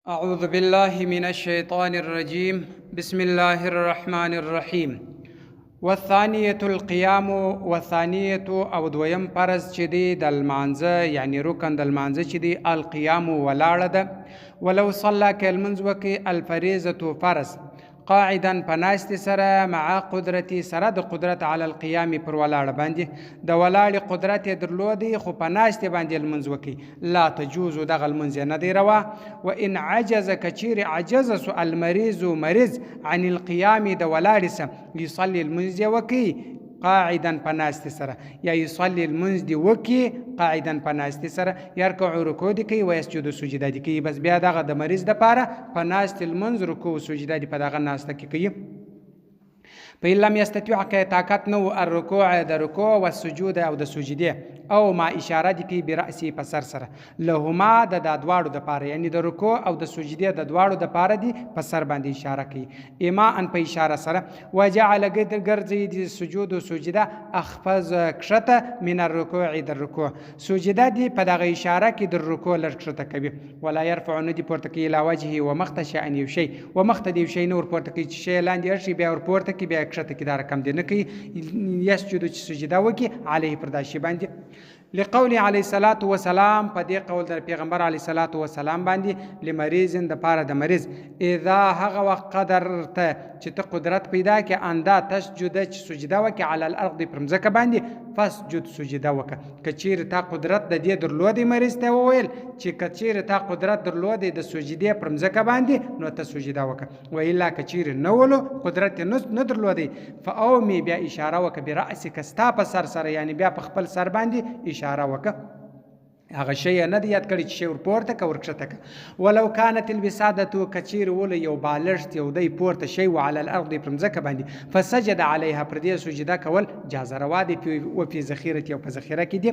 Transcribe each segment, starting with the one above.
أعوذ بالله من الشيطان الرجيم. بسم الله الرحمن الرحيم. والثانية القيام والثانية او دویم فرض چې دی د لمانځه یعنی رکن د لمانځه چې دی القیام ولاړه ده. ولو صلى که لمونځ وکړي الفریضة فرض قاعدا په ناستې سره مع قدرتي سره د قدرت على القیام پر ولاړه باندې د ولاړې قدرت یې درلودی خو په ناستې باندې لمونځ وکړي لا تجوز دغه لمونځ نه دی روا. وان عجز کچیر عجز سو المریض مریض عن القیام د ولاړې سره یصلي لمونځ یې وکړي قاعدا په ناستې سره یا یصلي لمونځ دی وکړي قاعدا په ناستې سره یرکع رکوع دی کوي ویسجد سجده دی کوي. بس بیا دغه د مریض دپاره په ناستې لمونځ رکوع سجده دی په دغه ناسته کې کوي. فإن لم يستطيع که طاقت نو الرکوع د رکوع و السجود او د سجده او ما اشاره دی کوي برأسی په سر سره لهما د دواړو دپاره یعنی د رکوع او د سجده د دواړو دپاره دی په سر باندې اشاره کوي اما ان په اشاره سره وجعل ګرځي د سجود او سجده اخفض کښته من الرکوع د رکوع سجده دی په دغه اشاره کې د رکوع لږ کښته کوي ولا يرفع ندی پورته کوي لا وجهه ومخت شأن یو شی ومخت دی شی نور پورته کوي چې شی لاندې شي بیا ور پورته کوي بیا کښته کې دا رقم دی نه کوي یسجد چې سجده وکړي علیه پر دا شی باندې لقول علیه الصلاة والسلام په دې قول د پیغمبر علیه الصلاة والسلام باندې لمریض د پاره د مریض اذا هغه وخت قدر ته چې ته قدرت پیدا کې اندا تسجد چې سجده وکړي علی الارض پر مځکه باندې فسجد سجده وکړه کچیر تا قدرت د دې درلودې مریض ته وویل چې کچیر تا قدرت درلودې د سجدې پر مځکه باندې نو ته سجده وکړه و الا کچیر نه ولو قدرت نه درلودې فاومی بیا اشاره وکړه برأسک ستا په سر سره یعنی بیا په خپل سر باندې اشاره وکړه هغه شی نه دی یاد کړی چې شی ورپورته که ورکښته که ولو کانت الوسادة کچیر ول یو بالښت یو دی پورته شی و علی الارض پر مځکه باندې فسجد علیها پر دې سجده کول جاز روا دی و فی ذخیرة او په ذخیره کې دی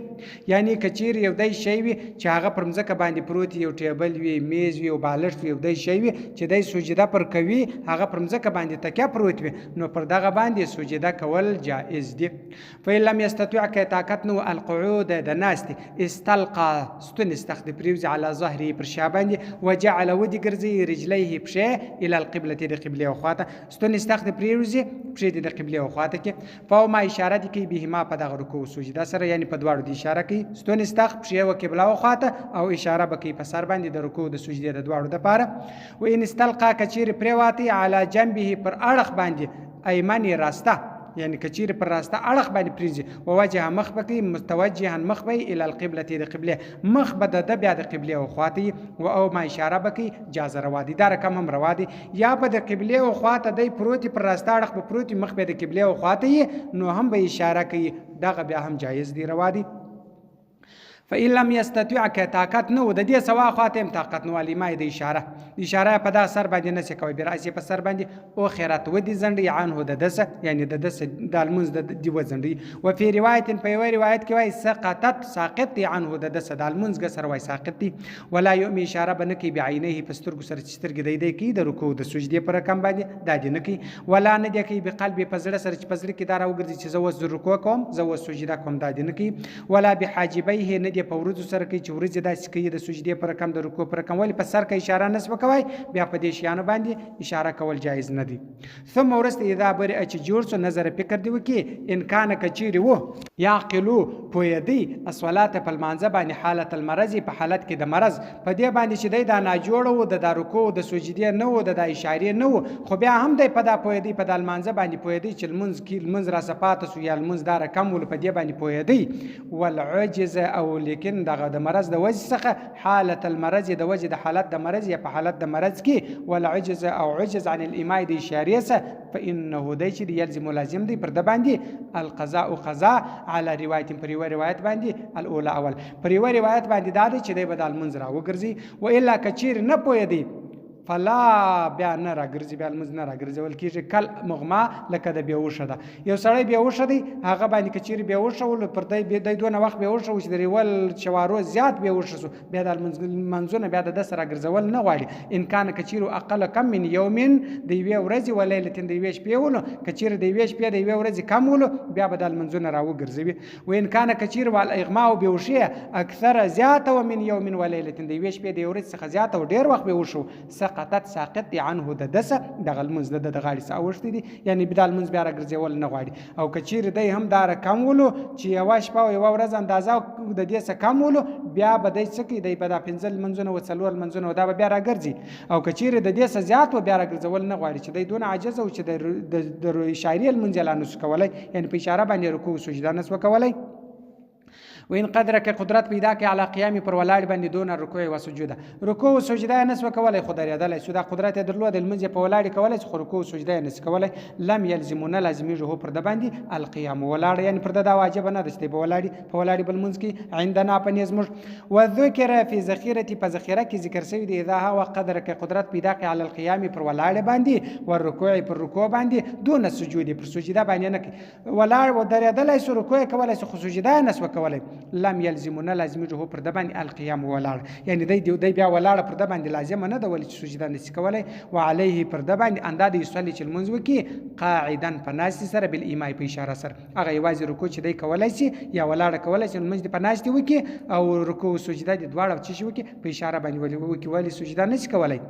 یعنی کچیر یو دی شی وي چې هغه پر مځکه باندې پروت یو ټیبل وي میز وي او بالښت وي یو دی شی وي چې دی سجده پر کوي هغه پر مځکه باندې تکیه پروت وي نو پر دغه باندې سجده کول جائز دی. فإن لم يستطع که طاقت نو القعود د ناستې استلقى ستون استخد پریوزی علی ظهری پر شابندی و جعل ودی گرزی رجلیه پشه الى القبله د قبله او خواته ستون استخد پریوزی پشه د قبله او خواته کې فو ما اشاره دی کی بهما په دغه رکوع سجده سره یعنی په دواړو دی اشاره کی ستون استخ پشه او قبله او خواته او اشاره بکی په سر باندې د رکوع د سجده د دواړو د پاره و ان استلقى کچیر پریواتی علی جنبه پر اړخ باندې ایمنی راسته یعنی کچیر پر راسته اړخ باندې پریزي او وجه مخ بکې متوجها مخ به الى القبله د قبله مخ به د بیا د قبله او خواته او ما اشاره بکې جاز روا دي دا رقم هم روا دي یا به د قبله او خواته دی پروتي پر راسته اړخ به پروتي مخ به د قبله او خواته نو هم به اشاره کوي دغه بیا هم جایز دی روا دي. فإن لم يستطيع که طاقت نو د دې سوا خواته هم طاقت نو علی ما د اشاره په دا سر باندې نه کوي براسي په سر باندې او خیرات و دي زندي عنه د دسه یعنی د دسه د المنز د دی و زندي و فی روایت په یو روایت کې وای سقطت ساقط عنه د دسه د المنز ګ سر وای ساقط دي ولا یوم اشاره بنکی بعینه په سترګو سره سترګ دی کی د رکوع د سجدي پر کم باندې د دې نکی ولا نه دی کی په قلب په زړه سره چې په زړه کې دا راوګرځي چې زو وز رکوع کوم زو وز سجده کوم د دې نکی ولا بحاجبیه نه په ورځو سره کې چې ورځ داسې کوي د سجدې پر کم د رکوع پر کم ولې په سر کې اشاره نسب کوي بیا په دې شیانو باندې اشاره کول جایز نه دي. ثم ورست اذا بر اچ جوړ سو نظر فکر دی وکي ان کان کچيري وو یعقلو پویدی الصلاه په المانځه باندې حالت المرض په حالت کې د مرض په دې باندې چې د نه جوړو د رکوع د سجدې نه وو د اشاره نه وو خو بیا هم د په دا پویدی په د المانځه باندې پویدی چې المنز کې المنز را صفات سو یا المنز دار کم ول په دې باندې پویدی والعجز او لیکن دغه د مرض د وجه څخه حالت المرض د وجه د حالت د مرض یا په حالت د مرض کې ولا عجز او عجز عن الاماء د اشاریه سه فانه دای چې یلزم لازم دی پر د باندې القضاء قضاء على روایت پر یو روایت باندې الاولى اول پر یو روایت باندې دا چې د بدل منظر او ګرځي و الا کچیر نه پوی دی فلا بیا نه راګرځي، بیا لمونځ نه راګرځول کېږي. کل مغما لکه د بېهوشه ده. یو سړی بېهوشه دی، هغه باندې که چېرې بېهوشه ولو پر دی دونه وخت بېهوشه و چې د ریول شوارو زیات بېهوشه سو، بیا د لمونځونه بیا د ده سره راګرځول نه غواړي. ان کان که چېرې اقل کم من یومین د یوې ورځې و لیلتین د یوې شپې ولو، که چېرې د یوې شپې د یوې ورځې کم ولو بیا به دا لمونځونه راوګرځوي. و ان کان که چېرې والاغما او بېهوشي اکثره زیاته و من یومین و لیلتین د یوې شپې د یوې ورځې څخه زیاته و ډېر وخت بېهوشه و، سقطت ساقط دی عنه د دسه دغه لمونځ د غاړې څخه اوښتی دي، یعنی دا لمونځ بیا راګرځول نه غواړي. او که چېرې دی هم دا رقم ولو چې یوه شپه او یوه ورځ اندازه د دې څه کم ولو، بیا به دی څه کوي، دی به دا 5 لمونځونه و 4 لمونځونه و دا به بیا راګرځي. او که چېرې د دې څه زیات و بیا راګرځول نه غواړي، چې دی دونه عاجز و چې د اشارې لمونځ یې لا نسو کولی، یعنی په اشاره باندې رکوع سجده نسو کولی. و این قدره که قدرت پیدا که علی قیام پر ولاړ باندې دون رکوع و سجده، رکوع و سجده نسو کولای، خو درېدلی سو، دا قدرت یې درلود لمونځ په ولاړ کولای، خو رکوع و سجده یې نسو کولای. لم یلزمونه لازمیږي هو پر د باندې القیام ولاړ، یعنی پر د دا واجب نه ده چې په ولاړ بل منځ کې عندنا په نظم. و ذکر فی ذخیره په ذخیره کې ذکر شوی دی اذا هو قدره که قدرت پیدا که علی القیام پر ولاړ باندې و رکوع پر رکوع باندې دون سجود پر سجده باندې نه کوي، ولاړ و درېدلی سو رکوع کولای سو، خو سجده نسو کولای. لم یلزمونه لازمیږي هو پر د باندې القیام ولاړ، یعنی دی بیا ولاړ پر د باندې لازمه نه ده ولې چې سجده نشي کولای. و علیه پر د باندې انداده یصلي چې لمونځ وکړي قاعدا په ناستې سره بالایماء په اشاره سره، هغه یوازې رکوع چې دی کولی شي یا ولاړه کولی شي، لمونځ دې په ناستې وکړي او رکوع سجده دې دواړه څه شي وکړي په اشاره باندې وکړي، ولې سجده نشي کولی.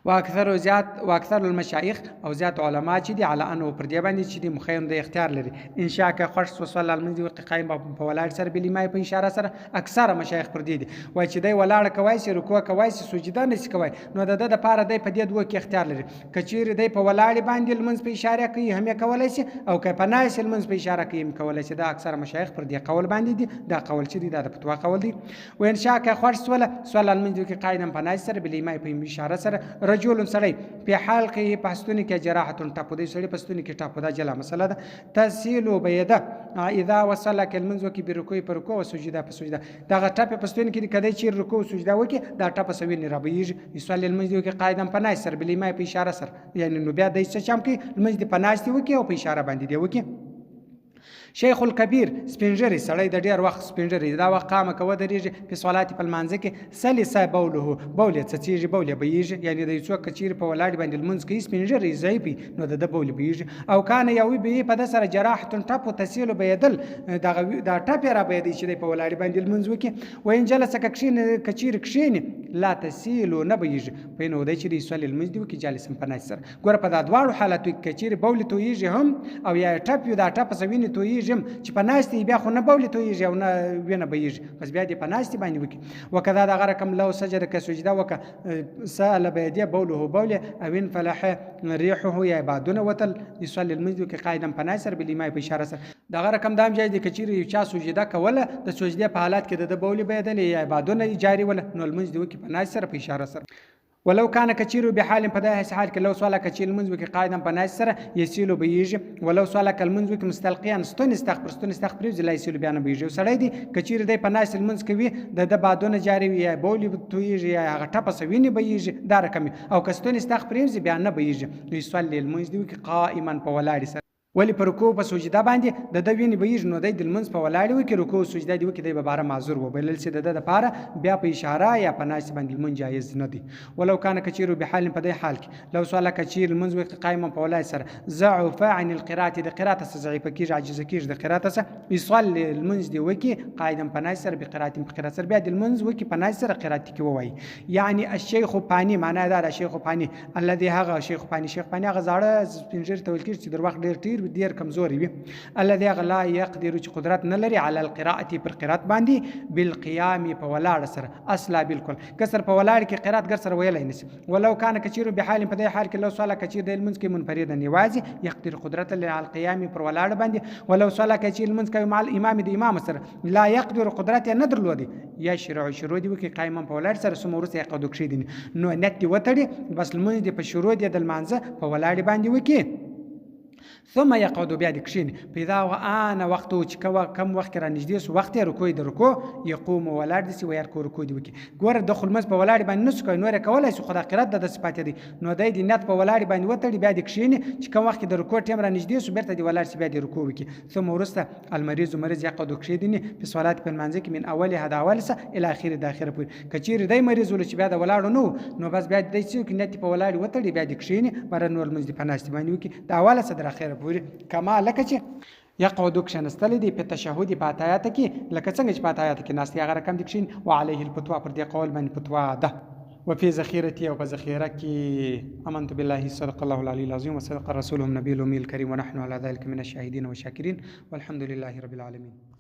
واکثر المشایخ او زیات علما چې دي علی انه پر دې باندې چې دي مخیم د اختیار لري ان شاء الله خوښ صلی الله علیه و قائم په ولاړ سره بلیمای په اشاره سره، اکثره مشایخ پر دې دي وای چې دی ولاړ کوي چې رکوع کوي چې سجده نشي کوي، نو د لپاره دی په دې دوه کې اختیار لري، کچیر دی په ولاړ باندې لمونځ په اشاره کوي هم کولای شي، او که په ناس لمونځ په اشاره کوي هم کولای شي. دا اکثره مشایخ پر دې قول باندې دي، دا قول چې دی دا د فتوا قول دی. و ان شاء الله خوښ صلی الله علیه و قائم په ناس سره بلیمای په اشاره سره، رجل سړی په حال کې پښتون کې جراحت ټاپو دی، سړی پښتون کې ټاپو دا جلا مسله ده. تسهیل بيده اذا وصل كالمنذ کې برکوع پر رکوع او سجده په سجده، دا ټاپ پښتون کې کدی چې رکوع او سجده وکي دا ټاپ سوي نه رابېږي. یصلی المنذ کې قاعده په ناس سره بلیمای په اشاره سره، یعنی نو بیا د څه چم کې المنذ په ناس دی وکي او په اشاره باندې دی وکي. شیخ الکبیر سپینجری سړی د ډیر وخت سپینجری دا وخت قامه کوه درېږي په صلات په لمانځه کې سلسه بوله بوله څڅېږي بوله بېږي، یعنی د څوک کچیر په ولاړ باندې لمونځ کوي سپینجری ضعیفي نو د بوله بېږي. او کان یوي به په د سره جراحت ټاپو تسهیل بيدل دا ټاپ را بيدي چې په ولاړ باندې لمونځ وکي. و ان جلس کچیر کښینی لا تسهیل نه بېږي په نو د چې د صلی المنځ دی وکي جالس په ناس سره. ګوره په دا دواړو حالاتو کې کچیر بوله تویږي هم او یا ټاپ یو دا ټاپ سوینه تویږي چې په ناستې بیا خو نه بولې تویږي او نه وینه بهیږي، بس بیا دې په ناستې باندې وکړي. وکذا دغه رقم لو سجد که سجده وکړه سأل بيديه بوله بوله او انفلح ریحه یا بادونه وتل یصلی المنځ کې قاعدا په ناس سره بلیمای په اشاره سره. دغه رقم دام جایز دی که چیرې یو چا سجده کوله د سجدې په حالات کې د بولې بېدلې یا بادونه جاری وله نو المنځ دی وکړي په ناس سره په اشاره سره. ولو كان كثير بحال فداه حال لو سوالا كثير المنذ وك قائدا بناصر يسيلو بيجي ولو سوالا كالمنذ وك مستلقيا ستون استغفر لا يسيلو بيان بيجي وسړی دی كثير دی بناصر المنذ کوي د بادونه جاری وي بولی تويږي یا غټه پسوینه بيجي دا رقم او کستون استغفر بيان نه بيجي يصلي المنذ وك قائما فولاړي سره ولی پر رکوع په سجده باندې د دوینې بهیږي نو د لمونځ په ولاړ وي کې رکوع سجده دی وکي د بباره معذور و بلل سي د لپاره بیا په اشاره یا په ناس باندې لمونځ جایز نه دی. ولو کان کثیر بحال په دې حال کې لو سواله کثیر لمونځ وکي قائما په ولاړ سره ضعف عن القراءه د قراءت ضعیف کیږي عاجز کیږي د قراءت سره يصلي المنذ دی وکي قائدا په ناس سره به قراءت په قراءت سره بیا د لمونځ وکي په ناس سره قراءت کی وای. یعنی الشیخ پانی معنا دا الشیخ پانی الذي هغه شیخ پانی هغه زاړه پنځیر تول کیږي چې در وخت ډیر کمزوري وي. الذي لا يقدر چې قدرت نه لري على القراءه پر قرات باندې بالقيام په ولاړ سره اصلا بالکل کسر په ولاړ کې قرات ګر سره ویلای نشي. ولو كان كثير بحال په دې حال کې لو صلاه كثير د المنځ کې منفردا نوازي يقدر قدرت على القيام پر ولاړ باندې ولو صلاه كثير المنځ کې مع الامام د امام سره لا يقدر قدرت نه درلودي يشرع شروع دی وکي قائم په ولاړ سره سمورسه قدو کشي دي نو نت وتړي بس المنځ په شروع دی د المنځ په ولاړ باندې وکي ثم يقعد بیا د کښیني پیدا و آن وخت چې کم وخت را نږدې سو وخت رکوع د رکوع یقوم ولاړ دي و يرکو رکوع دی وکي ګوره د خلمز په ولاړ باندې نس کوي نور کولای شي خدای قرات د صفات دي نو د دې نیت په ولاړ باندې وتړي بیا د کښیني چې کم وخت د رکوع ټیم را نږدې سو بیرته دی ولاړ شي بیا د رکوع وکي ثم ورسته المریض مریض یقعد کښیدنی په صلات په منځ کې من اول هدا اول سه الى اخر د اخر پورې کچیر دی مریض ول چې بیا د ولاړ نو بس بیا د چې نیت په ولاړ وتړي بیا د کښیني بر نور منځ په ناشته باندې وکي د اول سه در اخر پورې کما لکه چې یقعد کښنستل دي په تشهود په اتایات کې لکه څنګه چې په اتایات کې ناست هغه رقم دي کښین وعليه الفتوى پر دې قول باندې فتوا ده وفي ذخيرتي او په ذخیره کې امنت بالله صدق الله العلي العظيم وصدق رسوله النبي الامي الكريم ونحن على ذلك من الشاهدين والشاكرين والحمد لله رب العالمين